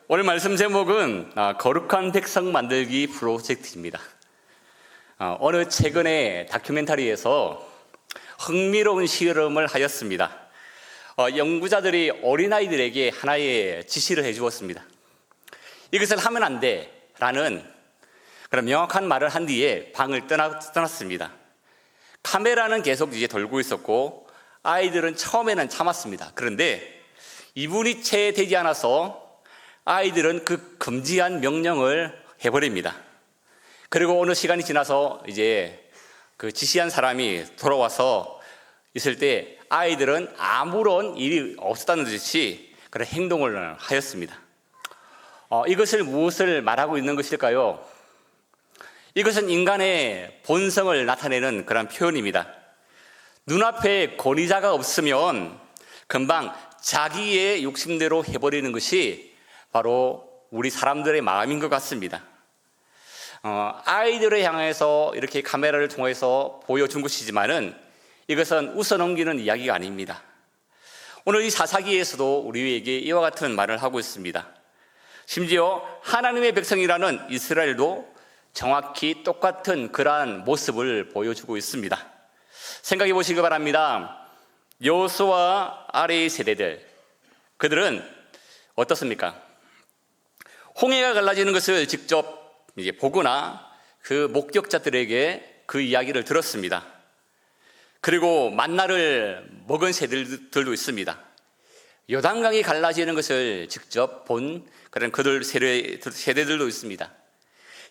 오늘 말씀 제목은 거룩한 백성 만들기 프로젝트입니다. 어느 최근에 다큐멘터리에서 흥미로운 실험을 하였습니다. 연구자들이 어린아이들에게 하나의 지시를 해주었습니다. 이것을 하면 안 돼 라는 그런 명확한 말을 한 뒤에 방을 떠났습니다. 카메라는 계속 이제 돌고 있었고 아이들은 처음에는 참았습니다. 그런데 이분이 채 되지 않아서 아이들은 그 금지한 명령을 해버립니다. 그리고 어느 시간이 지나서 이제 그 지시한 사람이 돌아와서 있을 때 아이들은 아무런 일이 없었다는 듯이 그런 행동을 하였습니다. 이것을 무엇을 말하고 있는 것일까요? 이것은 인간의 본성을 나타내는 그런 표현입니다. 눈앞에 권위자가 없으면 금방 자기의 욕심대로 해버리는 것이 바로 우리 사람들의 마음인 것 같습니다. 아이들을 향해서 이렇게 카메라를 통해서 보여준 것이지만은 이것은 웃어넘기는 이야기가 아닙니다. 오늘 이 사사기에서도 우리에게 이와 같은 말을 하고 있습니다. 심지어 하나님의 백성이라는 이스라엘도 정확히 똑같은 그러한 모습을 보여주고 있습니다. 생각해 보시기 바랍니다. 여호수아 아래의 세대들, 그들은 어떻습니까? 홍해가 갈라지는 것을 직접 이제 보거나 그 목격자들에게 그 이야기를 들었습니다. 그리고 만나를 먹은 세대들도 있습니다. 요단강이 갈라지는 것을 직접 본 그런 그들 세대들도 있습니다.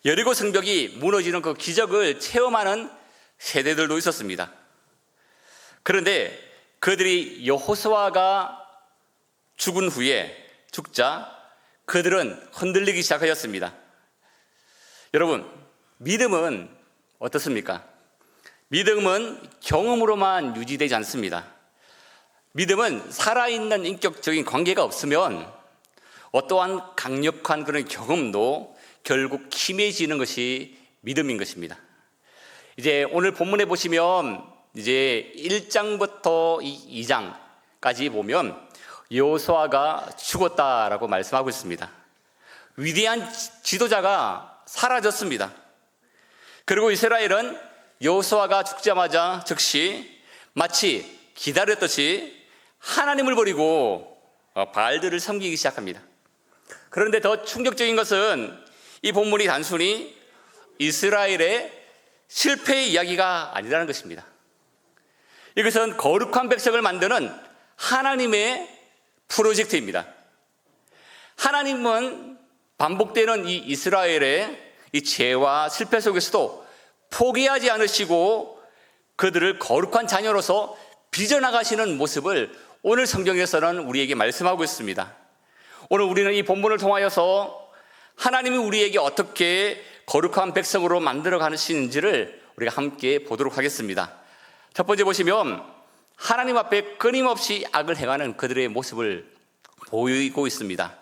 여리고 성벽이 무너지는 그 기적을 체험하는 세대들도 있었습니다. 그런데 그들이 여호수아가 죽은 후에 죽자 그들은 흔들리기 시작하였습니다. 여러분, 믿음은 어떻습니까? 믿음은 경험으로만 유지되지 않습니다. 믿음은 살아있는 인격적인 관계가 없으면 어떠한 강력한 그런 경험도 결국 희미해지는 것이 믿음인 것입니다. 이제 오늘 본문에 보시면 이제 1장부터 2장까지 보면 여호수아가 죽었다라고 말씀하고 있습니다. 위대한 지도자가 사라졌습니다. 그리고 이스라엘은 여호수아가 죽자마자 즉시 마치 기다렸듯이 하나님을 버리고 바알들을 섬기기 시작합니다. 그런데 더 충격적인 것은 이 본문이 단순히 이스라엘의 실패의 이야기가 아니라는 것입니다. 이것은 거룩한 백성을 만드는 하나님의 프로젝트입니다. 하나님은 반복되는 이 이스라엘의 이 죄와 실패 속에서도 포기하지 않으시고 그들을 거룩한 자녀로서 빚어나가시는 모습을 오늘 성경에서는 우리에게 말씀하고 있습니다. 오늘 우리는 이 본문을 통하여서 하나님이 우리에게 어떻게 거룩한 백성으로 만들어 가시는지를 우리가 함께 보도록 하겠습니다. 첫 번째 보시면 하나님 앞에 끊임없이 악을 행하는 그들의 모습을 보이고 있습니다.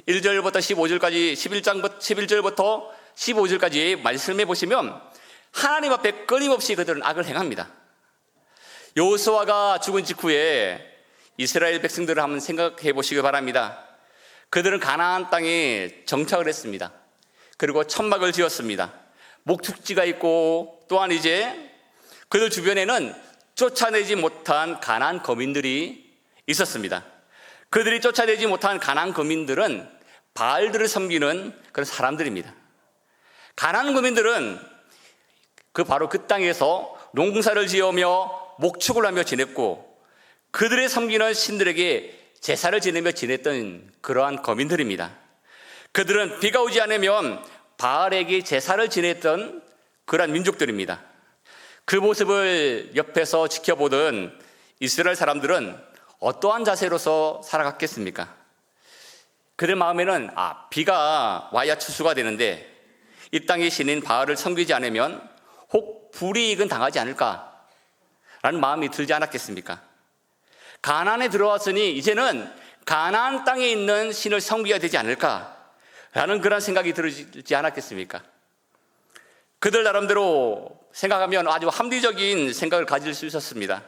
1절부터 15절까지 11절부터 15절까지의 말씀해 보시면 하나님 앞에 끊임없이 그들은 악을 행합니다. 여호수아가 죽은 직후에 이스라엘 백성들을 한번 생각해 보시기 바랍니다. 그들은 가나안 땅에 정착을 했습니다. 그리고 천막을 지었습니다. 목축지가 있고 또한 이제 그들 주변에는 쫓아내지 못한 가나안 거민들이 있었습니다. 그들이 쫓아내지 못한 가나안 거민들은 바알들을 섬기는 그런 사람들입니다. 가나안 거민들은 바로 그 땅에서 농사를 지으며 목축을 하며 지냈고 그들의 섬기는 신들에게 제사를 지내며 지냈던 그러한 거민들입니다. 그들은 비가 오지 않으면 바알에게 제사를 지냈던 그러한 민족들입니다. 그 모습을 옆에서 지켜보던 이스라엘 사람들은 어떠한 자세로서 살아갔겠습니까? 그들 마음에는 비가 와야 추수가 되는데 이 땅의 신인 바알을 섬기지 않으면 혹 불이익은 당하지 않을까라는 마음이 들지 않았겠습니까? 가나안에 들어왔으니 이제는 가나안 땅에 있는 신을 섬겨야 되지 않을까라는 그런 생각이 들지 않았겠습니까? 그들 나름대로 생각하면 아주 합리적인 생각을 가질 수 있었습니다.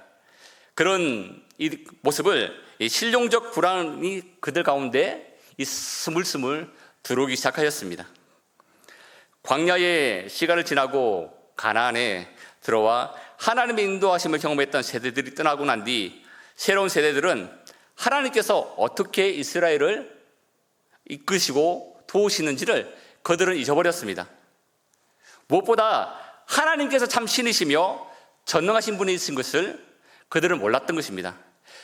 그런 이 모습을 이 실용적 불안이 그들 가운데 이 스물스물 들어오기 시작하였습니다. 광야의 시간을 지나고 가나안에 들어와 하나님의 인도하심을 경험했던 세대들이 떠나고 난 뒤 새로운 세대들은 하나님께서 어떻게 이스라엘을 이끄시고 도우시는지를 그들은 잊어버렸습니다. 무엇보다 하나님께서 참 신이시며 전능하신 분이신 것을 그들은 몰랐던 것입니다.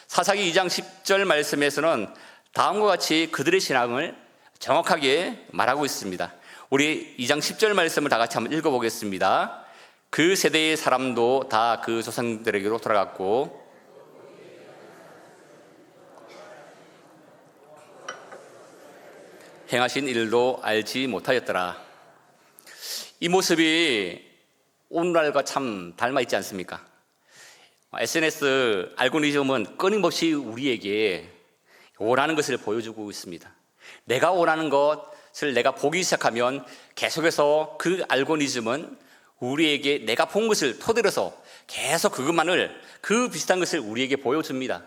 사사기 2장 10절 말씀에서는 다음과 같이 그들의 신앙을 정확하게 말하고 있습니다. 우리 2장 10절 말씀을 다 같이 한번 읽어보겠습니다. 그 세대의 사람도 다 그 조상들에게로 돌아갔고 행하신 일도 알지 못하였더라. 이 모습이 오늘날과 참 닮아 있지 않습니까? SNS 알고리즘은 끊임없이 우리에게 원하는 것을 보여주고 있습니다. 내가 원하는 것을 내가 보기 시작하면 계속해서 그 알고리즘은 우리에게 내가 본 것을 토대로서 계속 그것만을, 그 비슷한 것을 우리에게 보여줍니다.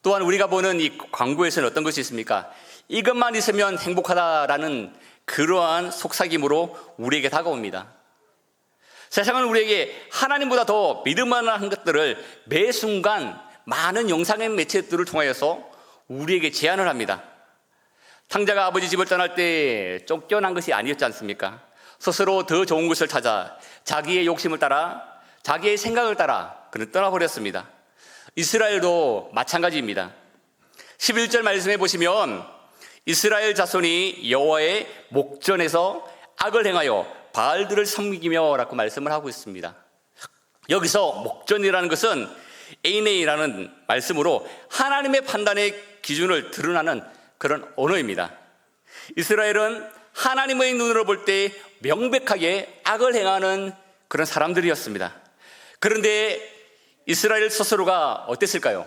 또한 우리가 보는 이 광고에서는 어떤 것이 있습니까? 이것만 있으면 행복하다라는 그러한 속삭임으로 우리에게 다가옵니다. 세상은 우리에게 하나님보다 더 믿을만한 것들을 매 순간 많은 영상의 매체들을 통하여서 우리에게 제안을 합니다. 탕자가 아버지 집을 떠날 때 쫓겨난 것이 아니었지 않습니까? 스스로 더 좋은 것을 찾아 자기의 욕심을 따라, 자기의 생각을 따라 그는 떠나버렸습니다. 이스라엘도 마찬가지입니다. 11절 말씀해 보시면 이스라엘 자손이 여호와의 목전에서 악을 행하여 바알들을 섬기며 라고 말씀을 하고 있습니다. 여기서 목전이라는 것은 에이네이라는 말씀으로 하나님의 판단의 기준을 드러나는 그런 언어입니다. 이스라엘은 하나님의 눈으로 볼 때 명백하게 악을 행하는 그런 사람들이었습니다. 그런데 이스라엘 스스로가 어땠을까요?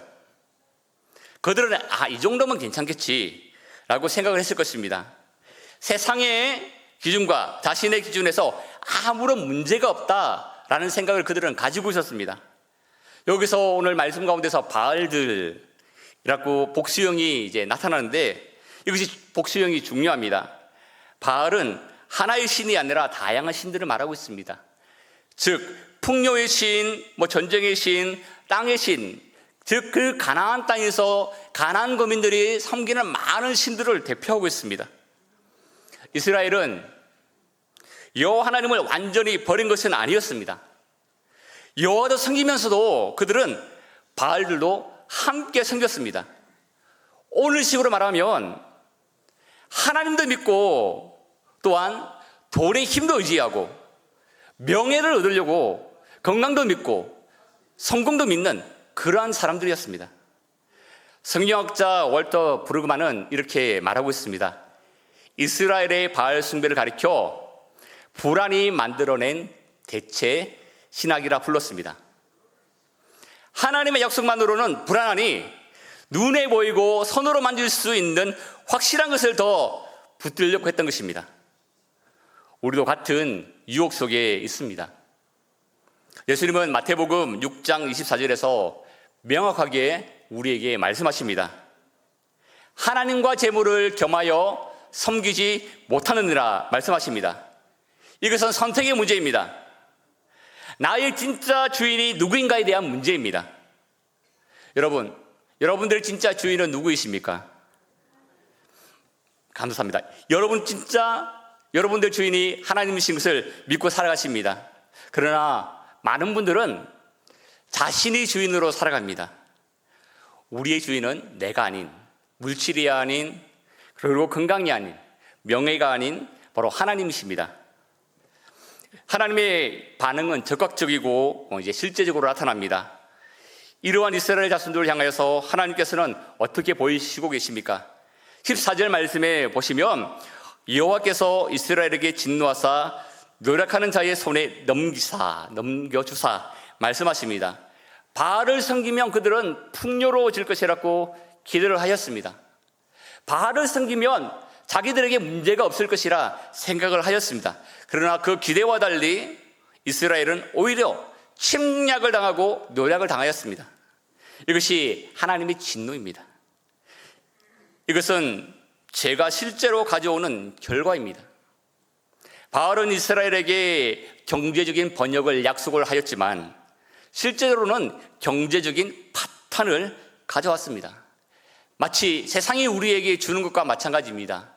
그들은 이 정도면 괜찮겠지 라고 생각을 했을 것입니다. 세상의 기준과 자신의 기준에서 아무런 문제가 없다라는 생각을 그들은 가지고 있었습니다. 여기서 오늘 말씀 가운데서 바알들이라고 복수형이 이제 나타나는데 이것이 복수형이 중요합니다. 바알은 하나의 신이 아니라 다양한 신들을 말하고 있습니다. 즉 풍요의 신, 전쟁의 신, 땅의 신, 즉 그 가나안 땅에서 가나안 거민들이 섬기는 많은 신들을 대표하고 있습니다. 이스라엘은 여호와 하나님을 완전히 버린 것은 아니었습니다. 여호와도 섬기면서도 그들은 바알들도 함께 섬겼습니다. 오늘식으로 말하면 하나님도 믿고 또한 돈의 힘도 의지하고 명예를 얻으려고 건강도 믿고 성공도 믿는 그러한 사람들이었습니다. 성경학자 월터 브루그만은 이렇게 말하고 있습니다. 이스라엘의 바알 숭배를 가리켜 불안이 만들어낸 대체 신학이라 불렀습니다. 하나님의 약속만으로는 불안하니 눈에 보이고 손으로 만질 수 있는 확실한 것을 더 붙들려고 했던 것입니다. 우리도 같은 유혹 속에 있습니다. 예수님은 마태복음 6장 24절에서 명확하게 우리에게 말씀하십니다. 하나님과 재물을 겸하여 섬기지 못하느니라 말씀하십니다. 이것은 선택의 문제입니다. 나의 진짜 주인이 누구인가에 대한 문제입니다. 여러분들의 진짜 주인은 누구이십니까? 감사합니다. 여러분들 주인이 하나님이신 것을 믿고 살아가십니다. 그러나 많은 분들은 자신이 주인으로 살아갑니다. 우리의 주인은 내가 아닌, 물질이 아닌, 그리고 건강이 아닌, 명예가 아닌 바로 하나님이십니다. 하나님의 반응은 적극적이고 이제 실제적으로 나타납니다. 이러한 이스라엘 자손들을 향하여서 하나님께서는 어떻게 보이시고 계십니까? 14절 말씀에 보시면 여호와께서 이스라엘에게 진노하사 노력하는 자의 손에 넘겨주사 말씀하십니다. 바알을 섬기면 그들은 풍요로워질 것이라고 기대를 하였습니다. 바알을 섬기면 자기들에게 문제가 없을 것이라 생각을 하였습니다. 그러나 그 기대와 달리 이스라엘은 오히려 침략을 당하고 노략을 당하였습니다. 이것이 하나님의 진노입니다. 이것은 죄가 실제로 가져오는 결과입니다. 바울은 이스라엘에게 경제적인 번영을 약속을 하였지만 실제로는 경제적인 파탄을 가져왔습니다. 마치 세상이 우리에게 주는 것과 마찬가지입니다.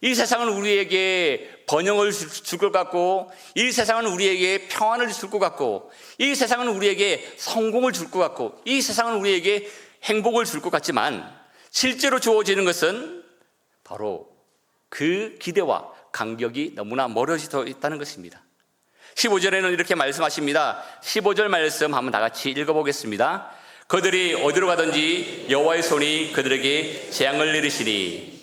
이 세상은 우리에게 번영을 줄 것 같고, 이 세상은 우리에게 평안을 줄 것 같고, 이 세상은 우리에게 성공을 줄 것 같고, 이 세상은 우리에게 행복을 줄 것 같지만 실제로 주어지는 것은 바로 그 기대와 간격이 너무나 멀어져 있다는 것입니다. 15절에는 이렇게 말씀하십니다. 15절 말씀 한번 다 같이 읽어보겠습니다. 그들이 어디로 가든지 여호와의 손이 그들에게 재앙을 내리시니.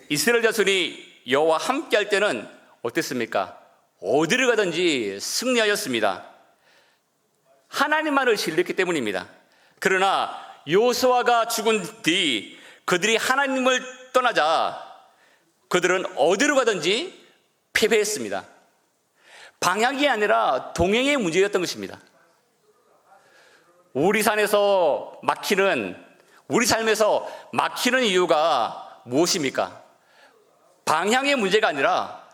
이스라엘 자손이 여호와 함께 할 때는 어땠습니까? 어디를 가든지 승리하였습니다. 하나님만을 신뢰했기 때문입니다. 그러나 여호수아가 죽은 뒤 그들이 하나님을 떠나자 그들은 어디로 가든지 패배했습니다. 방향이 아니라 동행의 문제였던 것입니다. 우리 삶에서 막히는 이유가 무엇입니까? 방향의 문제가 아니라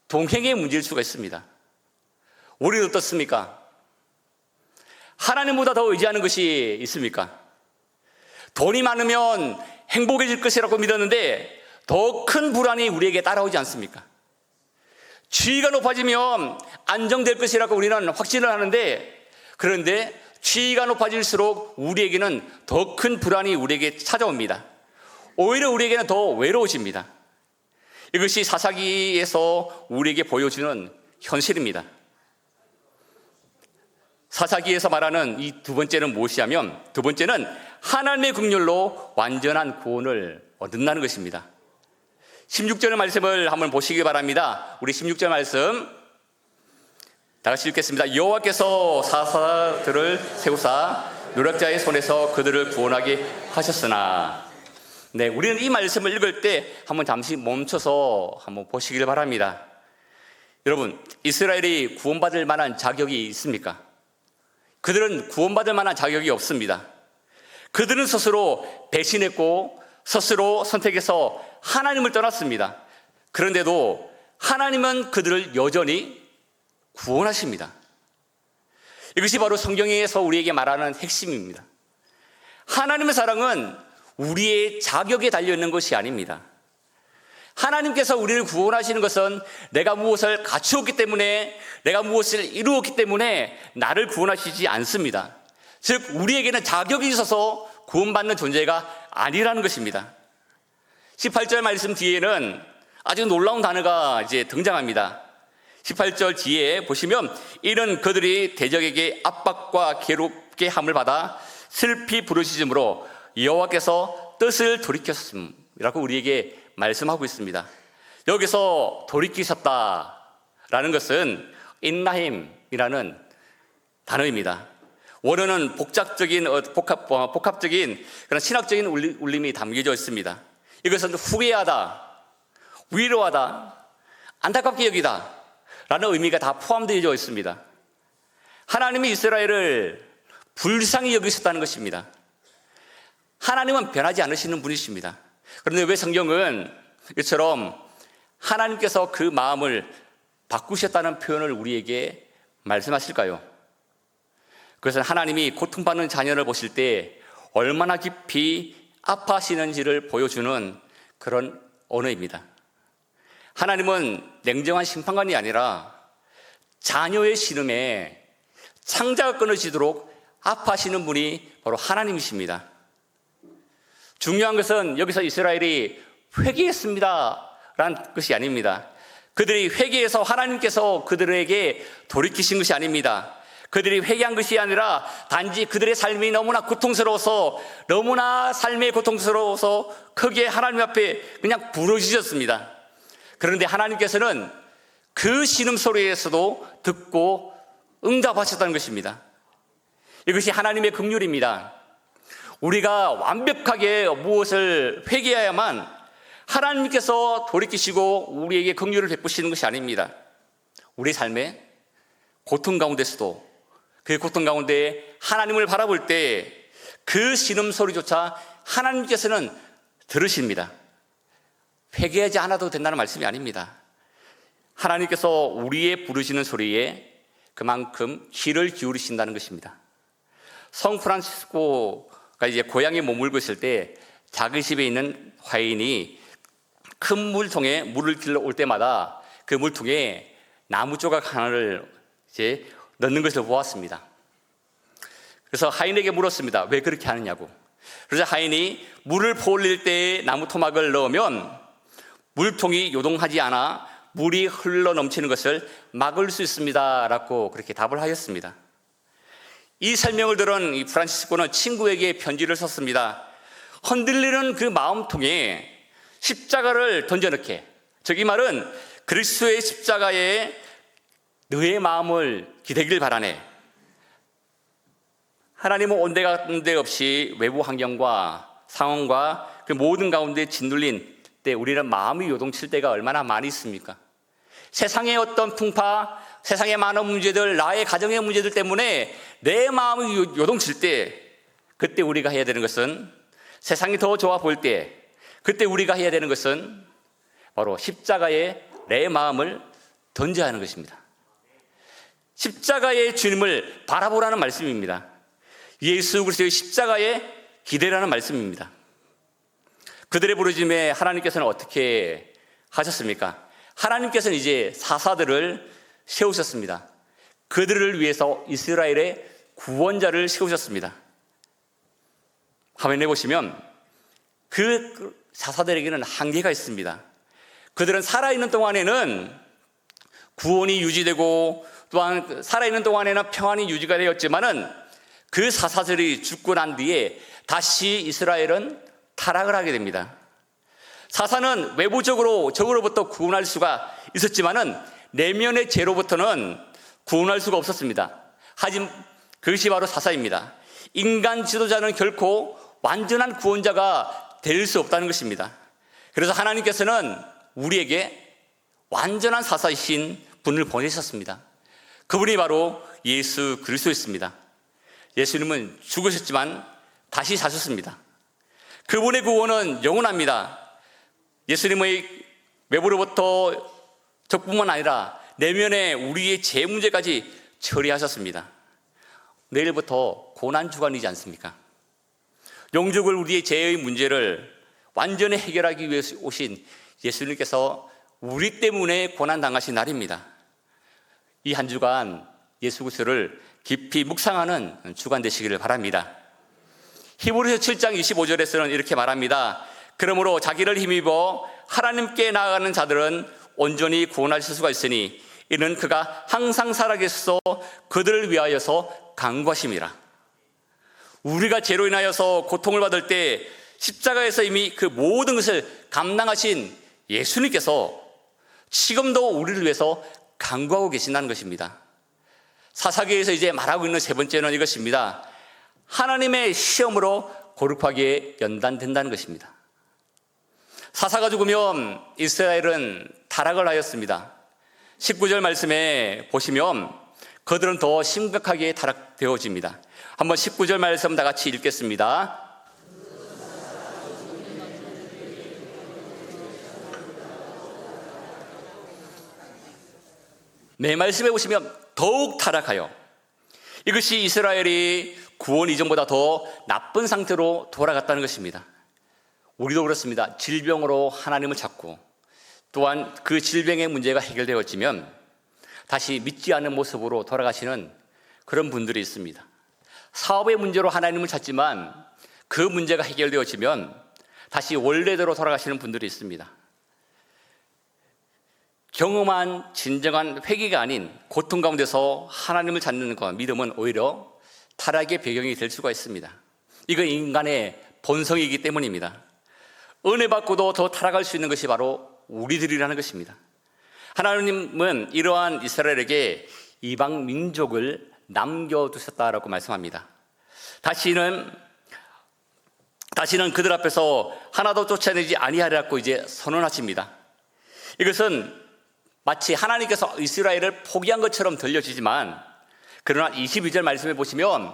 동행의 문제일 수가 있습니다. 우리는 어떻습니까? 하나님보다 더 의지하는 것이 있습니까? 돈이 많으면 행복해질 것이라고 믿었는데 더 큰 불안이 우리에게 따라오지 않습니까? 지위가 높아지면 안정될 것이라고 우리는 확신을 하는데, 그런데 지위가 높아질수록 우리에게는 더 큰 불안이 우리에게 찾아옵니다. 오히려 우리에게는 더 외로워집니다. 이것이 사사기에서 우리에게 보여주는 현실입니다. 사사기에서 말하는 이 두 번째는 무엇이냐면, 두 번째는 하나님의 긍휼로 완전한 구원을 얻는다는 것입니다. 16절의 말씀을 한번 보시기 바랍니다. 우리 16절 말씀 다 같이 읽겠습니다. 여호와께서 사사들을 세우사 노략자의 손에서 그들을 구원하게 하셨으나. 네, 우리는 이 말씀을 읽을 때 한번 잠시 멈춰서 한번 보시길 바랍니다. 여러분, 이스라엘이 구원받을 만한 자격이 있습니까? 그들은 구원받을 만한 자격이 없습니다. 그들은 스스로 배신했고 스스로 선택해서 하나님을 떠났습니다. 그런데도 하나님은 그들을 여전히 구원하십니다. 이것이 바로 성경에서 우리에게 말하는 핵심입니다. 하나님의 사랑은 우리의 자격에 달려있는 것이 아닙니다. 하나님께서 우리를 구원하시는 것은 내가 무엇을 갖추었기 때문에, 내가 무엇을 이루었기 때문에 나를 구원하시지 않습니다. 즉 우리에게는 자격이 있어서 구원받는 존재가 아니라는 것입니다. 18절 말씀 뒤에는 아주 놀라운 단어가 이제 등장합니다. 18절 뒤에 보시면, 이는 그들이 대적에게 압박과 괴롭게 함을 받아 슬피 부르짖음으로 여호와께서 뜻을 돌이켰음이라고 우리에게 말씀하고 있습니다. 여기서 돌이키셨다라는 것은 인나힘이라는 단어입니다. 원어는 복합적인 그런 신학적인 울림이 담겨져 있습니다. 이것은 후회하다, 위로하다, 안타깝게 여기다 라는 의미가 다 포함되어 있습니다. 하나님이 이스라엘을 불쌍히 여기셨다는 것입니다. 하나님은 변하지 않으시는 분이십니다. 그런데 왜 성경은 이처럼 하나님께서 그 마음을 바꾸셨다는 표현을 우리에게 말씀하실까요? 그것은 하나님이 고통받는 자녀를 보실 때 얼마나 깊이 아파하시는지를 보여주는 그런 언어입니다. 하나님은 냉정한 심판관이 아니라 자녀의 신음에 창자가 끊어지도록 아파하시는 분이 바로 하나님이십니다. 중요한 것은 여기서 이스라엘이 회개했습니다 라는 것이 아닙니다. 그들이 회개해서 하나님께서 그들에게 돌이키신 것이 아닙니다. 그들이 회개한 것이 아니라 단지 그들의 삶이 너무나 삶의 고통스러워서 크게 하나님 앞에 그냥 부르짖었습니다. 그런데 하나님께서는 그 신음소리에서도 듣고 응답하셨다는 것입니다. 이것이 하나님의 긍휼입니다. 우리가 완벽하게 무엇을 회개해야만 하나님께서 돌이키시고 우리에게 긍휼을 베푸시는 것이 아닙니다. 우리 삶의 고통 가운데서도 그 고통 가운데 하나님을 바라볼 때 그 신음소리조차 하나님께서는 들으십니다. 회개하지 않아도 된다는 말씀이 아닙니다. 하나님께서 우리의 부르시는 소리에 그만큼 귀를 기울이신다는 것입니다. 성 프란시스코가 이제 고향에 머물고 있을 때 작은 집에 있는 화인이 큰 물통에 물을 길러 올 때마다 그 물통에 나무 조각 하나를 이제 넣는 것을 보았습니다. 그래서 하인에게 물었습니다. 왜 그렇게 하느냐고. 그래서 하인이 물을 퍼올릴 때에 나무 토막을 넣으면 물통이 요동하지 않아 물이 흘러 넘치는 것을 막을 수 있습니다 라고 그렇게 답을 하였습니다. 이 설명을 들은 이 프란시스코는 친구에게 편지를 썼습니다. 흔들리는 그 마음통에 십자가를 던져넣게. 저기 말은 그리스도의 십자가에 너의 마음을 기대길 바라네. 하나님은 온데간데 없이 외부 환경과 상황과 그 모든 가운데 짓눌린 때 우리는 마음이 요동칠 때가 얼마나 많이 있습니까? 세상의 어떤 풍파, 세상의 많은 문제들, 나의 가정의 문제들 때문에 내 마음이 요동칠 때, 그때 우리가 해야 되는 것은, 세상이 더 좋아 보일 때 그때 우리가 해야 되는 것은 바로 십자가에 내 마음을 던져야 하는 것입니다. 십자가의 주님을 바라보라는 말씀입니다. 예수 그리스도의 십자가에 기대라는 말씀입니다. 그들의 부르심에 하나님께서는 어떻게 하셨습니까? 하나님께서는 이제 사사들을 세우셨습니다. 그들을 위해서 이스라엘의 구원자를 세우셨습니다. 화면에 보시면 그 사사들에게는 한계가 있습니다. 그들은 살아있는 동안에는 구원이 유지되고 또한 살아있는 동안에는 평안이 유지가 되었지만은 그 사사들이 죽고 난 뒤에 다시 이스라엘은 타락을 하게 됩니다. 사사는 외부적으로 적으로부터 구원할 수가 있었지만은 내면의 죄로부터는 구원할 수가 없었습니다. 하지만 그것이 바로 사사입니다. 인간 지도자는 결코 완전한 구원자가 될 수 없다는 것입니다. 그래서 하나님께서는 우리에게 완전한 사사이신 분을 보내셨습니다. 그분이 바로 예수 그리스도였습니다. 예수님은 죽으셨지만 다시 사셨습니다. 그분의 구원은 영원합니다. 예수님의 외부로부터 적뿐만 아니라 내면의 우리의 죄 문제까지 처리하셨습니다. 내일부터 고난주간이지 않습니까? 영죽을 우리의 죄의 문제를 완전히 해결하기 위해 오신 예수님께서 우리 때문에 고난당하신 날입니다. 이 한 주간 예수 그리스도를 깊이 묵상하는 주간 되시기를 바랍니다. 히브리서 7장 25절에서는 이렇게 말합니다. 그러므로 자기를 힘입어 하나님께 나아가는 자들은 온전히 구원하실 수가 있으니 이는 그가 항상 살아계셔서 그들을 위하여서 간구하심이라. 우리가 죄로 인하여서 고통을 받을 때 십자가에서 이미 그 모든 것을 감당하신 예수님께서 지금도 우리를 위해서 간구하고 계신다는 것입니다. 사사기에서 이제 말하고 있는 세 번째는 이것입니다. 하나님의 시험으로 거룩하게 연단된다는 것입니다. 사사가 죽으면 이스라엘은 타락을 하였습니다. 19절 말씀에 보시면 그들은 더 심각하게 타락되어집니다. 한번 19절 말씀 다 같이 읽겠습니다. 네, 말씀해 보시면 더욱 타락하여, 이것이 이스라엘이 구원 이전보다 더 나쁜 상태로 돌아갔다는 것입니다. 우리도 그렇습니다. 질병으로 하나님을 찾고 또한 그 질병의 문제가 해결되어지면 다시 믿지 않는 모습으로 돌아가시는 그런 분들이 있습니다. 사업의 문제로 하나님을 찾지만 그 문제가 해결되어지면 다시 원래대로 돌아가시는 분들이 있습니다. 경험한 진정한 회개가 아닌 고통 가운데서 하나님을 찾는 것, 믿음은 오히려 타락의 배경이 될 수가 있습니다. 이건 인간의 본성이기 때문입니다. 은혜 받고도 더 타락할 수 있는 것이 바로 우리들이라는 것입니다. 하나님은 이러한 이스라엘에게 이방 민족을 남겨두셨다라고 말씀합니다. 다시는 그들 앞에서 하나도 쫓아내지 아니하리라고 이제 선언하십니다. 이것은 마치 하나님께서 이스라엘을 포기한 것처럼 들려지지만, 그러나 22절 말씀에 보시면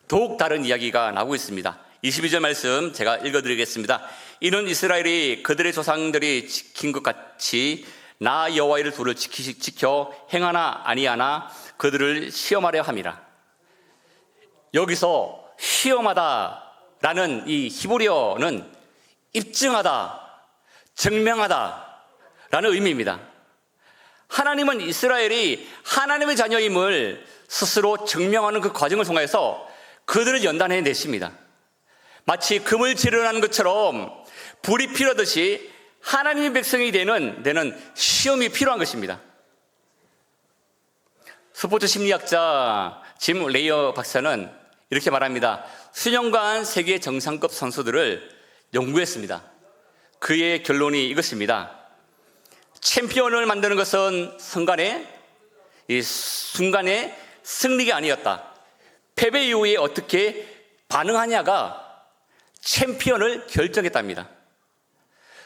더욱 다른 이야기가 나오고 있습니다. 22절 말씀 제가 읽어드리겠습니다. 이는 이스라엘이 그들의 조상들이 지킨 것 같이 나 여호와의 도를 지켜 행하나 아니하나 그들을 시험하려 함이라. 여기서 시험하다라는 이 히브리어는 입증하다, 증명하다라는 의미입니다. 하나님은 이스라엘이 하나님의 자녀임을 스스로 증명하는 그 과정을 통해서 그들을 연단해 내십니다. 마치 금을 재련하는 것처럼 불이 필요하듯이 하나님의 백성이 되는 시험이 필요한 것입니다. 스포츠 심리학자 짐 레이어 박사는 이렇게 말합니다. 수년간 세계 정상급 선수들을 연구했습니다. 그의 결론이 이것입니다. 챔피언을 만드는 것은 순간의 승리가 아니었다. 패배 이후에 어떻게 반응하냐가 챔피언을 결정했답니다.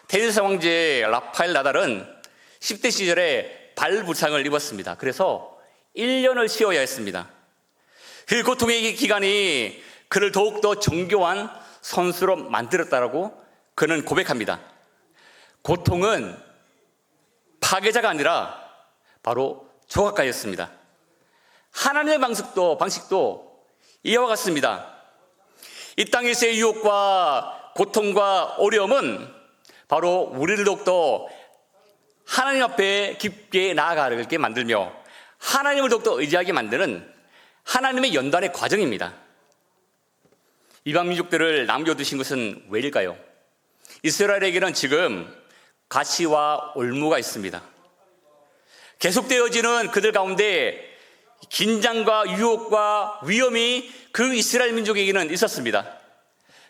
테니스 왕제 라파엘 나달은 10대 시절에 발 부상을 입었습니다. 그래서 1년을 쉬어야 했습니다. 그 고통의 기간이 그를 더욱더 정교한 선수로 만들었다라고 그는 고백합니다. 고통은 파괴자가 아니라 바로 조각가였습니다. 하나님의 방식도 이와 같습니다. 이 땅에서의 유혹과 고통과 어려움은 바로 우리를 더욱더 하나님 앞에 깊게 나아가게 만들며 하나님을 더욱더 의지하게 만드는 하나님의 연단의 과정입니다. 이방 민족들을 남겨두신 것은 왜일까요? 이스라엘에게는 지금 가시와 올무가 있습니다. 계속되어지는 그들 가운데 긴장과 유혹과 위험이 그 이스라엘 민족에게는 있었습니다.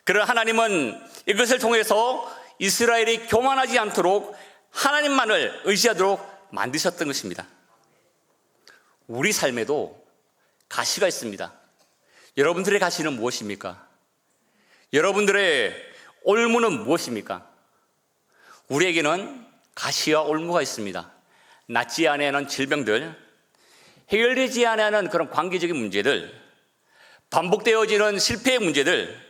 그러나 하나님은 이것을 통해서 이스라엘이 교만하지 않도록 하나님만을 의지하도록 만드셨던 것입니다. 우리 삶에도 가시가 있습니다. 여러분들의 가시는 무엇입니까? 여러분들의 올무는 무엇입니까? 우리에게는 가시와 올무가 있습니다. 낫지 않아하는 질병들, 해결되지 않아하는 그런 관계적인 문제들, 반복되어지는 실패의 문제들,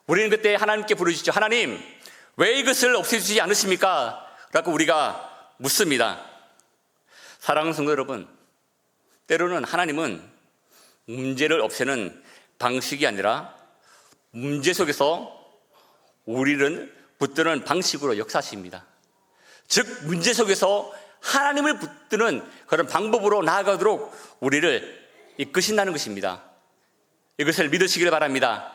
우리는 그때 하나님께 부르짖죠. 하나님, 왜 이것을 없애주지 않으십니까? 라고 우리가 묻습니다. 사랑하는 성도 여러분, 때로는 하나님은 문제를 없애는 방식이 아니라 문제 속에서 우리를 붙드는 방식으로 역사하십니다. 즉 문제 속에서 하나님을 붙드는 그런 방법으로 나아가도록 우리를 이끄신다는 것입니다. 이것을 믿으시길 바랍니다.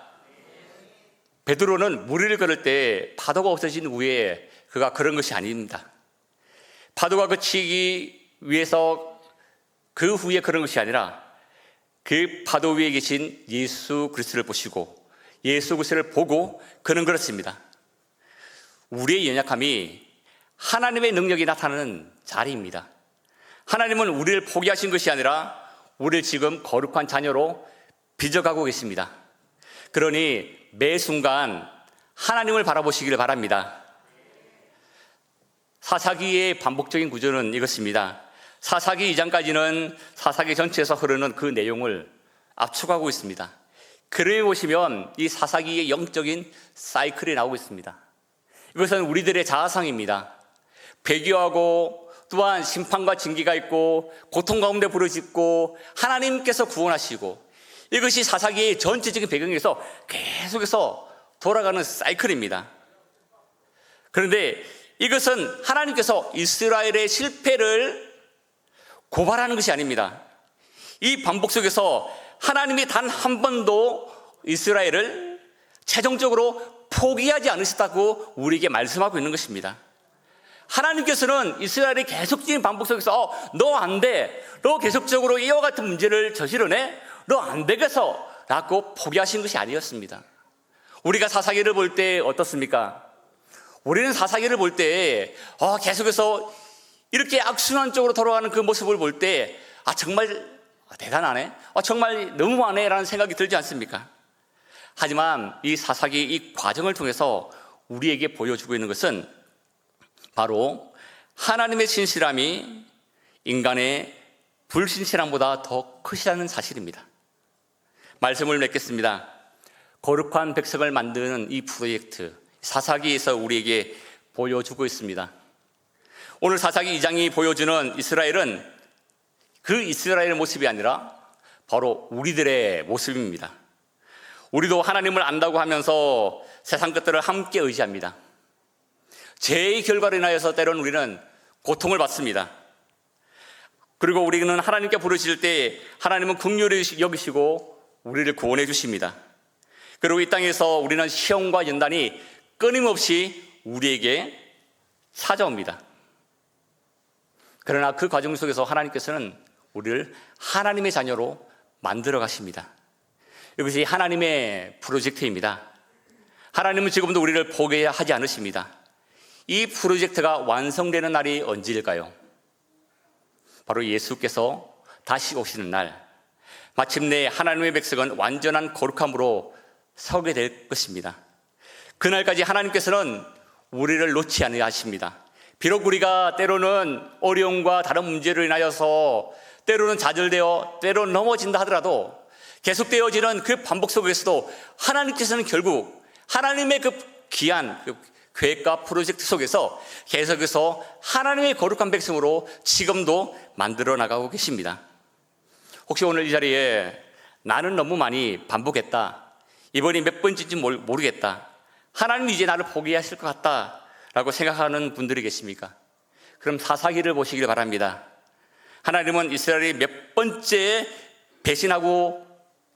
베드로는 무리를 걸을 때 파도가 없어진 후에 그가 그런 것이 아닙니다. 파도가 그치기 위해서 그 후에 그런 것이 아니라 그 파도 위에 계신 예수 그리스도를 보시고 예수 그리스도를 보고 그는 그렇습니다. 우리의 연약함이 하나님의 능력이 나타나는 자리입니다. 하나님은 우리를 포기하신 것이 아니라 우리를 지금 거룩한 자녀로 빚어가고 계십니다. 그러니 매 순간 하나님을 바라보시기를 바랍니다. 사사기의 반복적인 구조는 이것입니다. 사사기 2장까지는 사사기 전체에서 흐르는 그 내용을 압축하고 있습니다. 그러해 보시면 이 사사기의 영적인 사이클이 나오고 있습니다. 이것은 우리들의 자아상입니다. 배교하고 또한 심판과 징계가 있고 고통 가운데 부르짖고 하나님께서 구원하시고 이것이 사사기의 전체적인 배경에서 계속해서 돌아가는 사이클입니다. 그런데 이것은 하나님께서 이스라엘의 실패를 고발하는 것이 아닙니다. 이 반복 속에서 하나님이 단 한 번도 이스라엘을 최종적으로 포기하지 않으셨다고 우리에게 말씀하고 있는 것입니다. 하나님께서는 이스라엘이 계속적인 반복 속에서 너 안 돼, 너 계속적으로 이와 같은 문제를 저지르네, 너 안 되겠어 라고 포기하신 것이 아니었습니다. 우리가 사사기를 볼 때 어떻습니까? 우리는 사사기를 볼 때 계속해서 이렇게 악순환 쪽으로 돌아가는 그 모습을 볼 때 정말 대단하네, 정말 너무하네 라는 생각이 들지 않습니까? 하지만 이 사사기 이 과정을 통해서 우리에게 보여주고 있는 것은 바로 하나님의 신실함이 인간의 불신실함보다 더 크시다는 사실입니다. 말씀을 맺겠습니다. 거룩한 백성을 만드는 이 프로젝트, 사사기에서 우리에게 보여주고 있습니다. 오늘 사사기 2장이 보여주는 이스라엘은 그 이스라엘의 모습이 아니라 바로 우리들의 모습입니다. 우리도 하나님을 안다고 하면서 세상 것들을 함께 의지합니다. 죄의 결과로 인하여서 때로는 우리는 고통을 받습니다. 그리고 우리는 하나님께 부르실 때 하나님은 긍휼히 여기시고 우리를 구원해 주십니다. 그리고 이 땅에서 우리는 시험과 연단이 끊임없이 우리에게 찾아옵니다. 그러나 그 과정 속에서 하나님께서는 우리를 하나님의 자녀로 만들어 가십니다. 이것이 하나님의 프로젝트입니다. 하나님은 지금도 우리를 포기하지 않으십니다. 이 프로젝트가 완성되는 날이 언제일까요? 바로 예수께서 다시 오시는 날, 마침내 하나님의 백성은 완전한 거룩함으로 서게 될 것입니다. 그날까지 하나님께서는 우리를 놓지 않으십니다. 비록 우리가 때로는 어려움과 다른 문제로 인하여서 때로는 좌절되어 때로는 넘어진다 하더라도 계속되어지는 그 반복 속에서도 하나님께서는 결국 하나님의 그 귀한 계획과 프로젝트 속에서 계속해서 하나님의 거룩한 백성으로 지금도 만들어 나가고 계십니다. 혹시 오늘 이 자리에 나는 너무 많이 반복했다, 이번이 몇 번째인지 모르겠다, 하나님 이제 나를 포기하실 것 같다 라고 생각하는 분들이 계십니까? 그럼 사사기를 보시길 바랍니다. 하나님은 이스라엘이 몇 번째 배신하고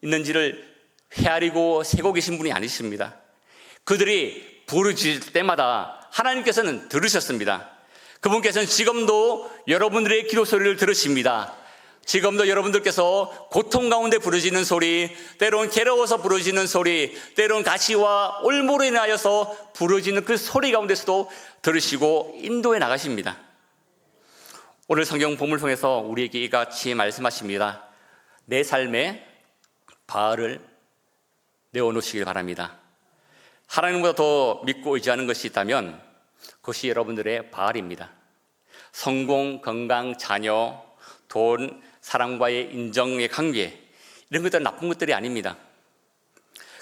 있는지를 헤아리고 세고 계신 분이 아니십니다. 그들이 부르짖을 때마다 하나님께서는 들으셨습니다. 그분께서는 지금도 여러분들의 기도 소리를 들으십니다. 지금도 여러분들께서 고통 가운데 부르짖는 소리, 때론 괴로워서 부르짖는 소리, 때론 가시와 올무로 인하여서 부르짖는 그 소리 가운데서도 들으시고 인도해 나가십니다. 오늘 성경 본문을 통해서 우리에게 이같이 말씀하십니다. 내 삶에 바알을 내어놓으시길 바랍니다. 하나님보다 더 믿고 의지하는 것이 있다면 그것이 여러분들의 바알입니다. 성공, 건강, 자녀, 돈, 사랑과의 인정의 관계, 이런 것들은 나쁜 것들이 아닙니다.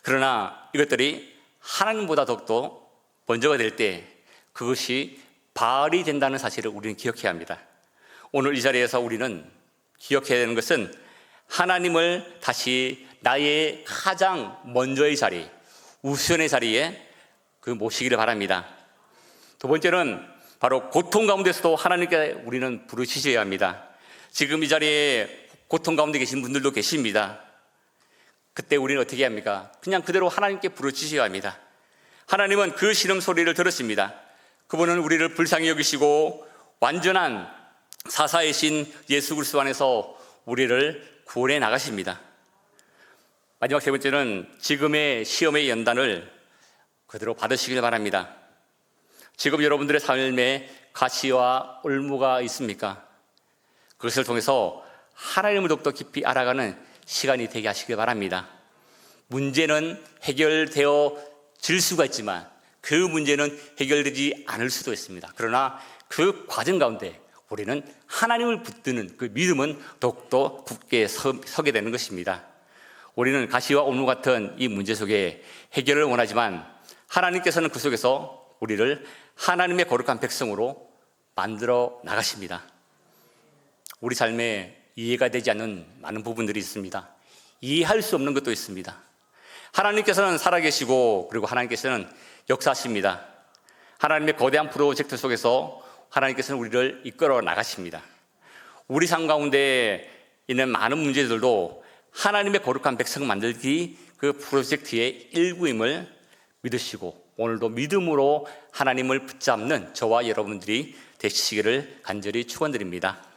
그러나 이것들이 하나님보다 더욱더 먼저가 될 때 그것이 바알이 된다는 사실을 우리는 기억해야 합니다. 오늘 이 자리에서 우리는 기억해야 되는 것은 하나님을 다시 나의 가장 먼저의 자리, 우선의 자리에 모시기를 바랍니다. 두 번째는 바로 고통 가운데서도 하나님께 우리는 부르짖어야 합니다. 지금 이 자리에 고통 가운데 계신 분들도 계십니다. 그때 우리는 어떻게 합니까? 그냥 그대로 하나님께 부르짖어야 합니다. 하나님은 그 신음 소리를 들으십니다. 그분은 우리를 불쌍히 여기시고 완전한 사사의 신 예수 그리스도 안에서 우리를 구원해 나가십니다. 마지막 세 번째는 지금의 시험의 연단을 그대로 받으시길 바랍니다. 지금 여러분들의 삶에 가시와 올무가 있습니까? 그것을 통해서 하나님을 더욱더 깊이 알아가는 시간이 되게 하시길 바랍니다. 문제는 해결되어질 수가 있지만 그 문제는 해결되지 않을 수도 있습니다. 그러나 그 과정 가운데 우리는 하나님을 붙드는 그 믿음은 더욱더 굳게 서게 되는 것입니다. 우리는 가시와 올무 같은 이 문제 속에 해결을 원하지만 하나님께서는 그 속에서 우리를 하나님의 거룩한 백성으로 만들어 나가십니다. 우리 삶에 이해가 되지 않는 많은 부분들이 있습니다. 이해할 수 없는 것도 있습니다. 하나님께서는 살아계시고 그리고 하나님께서는 역사하십니다. 하나님의 거대한 프로젝트 속에서 하나님께서는 우리를 이끌어 나가십니다. 우리 삶 가운데 있는 많은 문제들도 하나님의 거룩한 백성 만들기 그 프로젝트의 일부임을 믿으시고 오늘도 믿음으로 하나님을 붙잡는 저와 여러분들이 되시기를 간절히 축원드립니다.